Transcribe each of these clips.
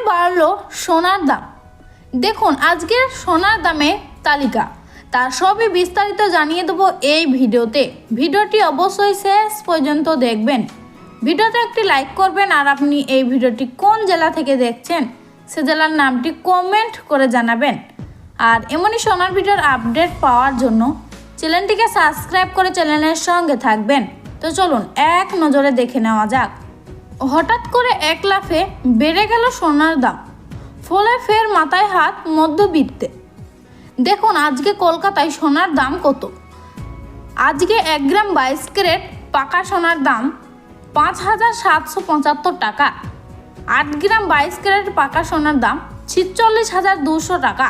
বাড়লো সোনার দাম। দেখুন আজকের সোনার দামের তালিকা, তার সবই বিস্তারিত জানিয়ে দেবো এই ভিডিওতে। ভিডিওটি অবশ্যই শেষ পর্যন্ত দেখবেন। ভিডিওতে একটি লাইক করবেন আর আপনি এই ভিডিওটি কোন জেলা থেকে দেখছেন সে জেলার নামটি কমেন্ট করে জানাবেন। আর এমনই সোনার ভিডিওর আপডেট পাওয়ার জন্য চ্যানেলটিকে সাবস্ক্রাইব করে চ্যানেলের সঙ্গে থাকবেন। তো চলুন এক নজরে দেখে নেওয়া যাক। হঠাৎ করে এক লাফে বেড়ে গেল সোনার দাম, ফলে ফের মাথায় হাত মধ্যবিত্তে। দেখুন আজকে কলকাতায় সোনার দাম কত। আজকে 1 গ্রাম 22 ক্যারেট পাকা সোনার দাম 5,775 টাকা। 8 গ্রাম 22 ক্যারেট পাকা সোনার দাম 46,200 টাকা।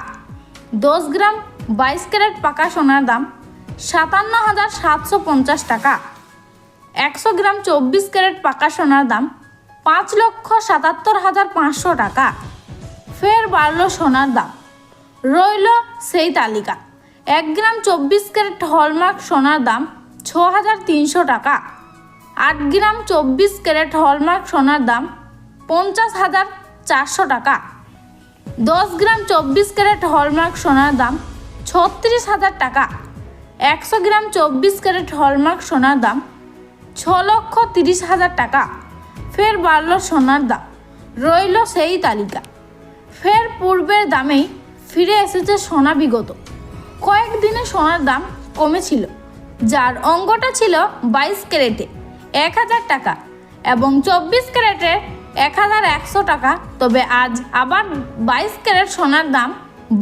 10 গ্রাম 22 ক্যারেট পাকা সোনার দাম 57,750 টাকা। 100 গ্রাম 24 ক্যারেট পাকা সোনার দাম 5,77,500 টাকা। ফের বাড়লো সোনার দাম, রইল সেই তালিকা। 1 গ্রাম 24 ক্যারেট হলমার্ক সোনার দাম 6,300 টাকা। 8 গ্রাম 24 ক্যারেট হলমার্ক সোনার দাম 50,400 টাকা। 10 গ্রাম 24 ক্যারেট হলমার্ক সোনার দাম 36,000 টাকা। 100 গ্রাম 24 ক্যারেট হলমার্ক সোনার দাম 6,30,000 টাকা। ফের বাড়লো সোনার দাম, রইল সেই তালিকা। ফের পূর্বের দামেই ফিরে এসেছে সোনা। বিগত কয়েকদিনে সোনার দাম কমেছিল, যার অঙ্কটা ছিল 22 ক্যারেটে 1,000 টাকা এবং 24 ক্যারেটে 1,100 টাকা। তবে আজ আবার 22 ক্যারেট সোনার দাম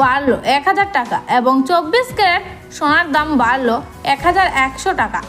বাড়লো 1,000 টাকা এবং 24 ক্যারেট সোনার দাম বাড়লো 1,100 টাকা।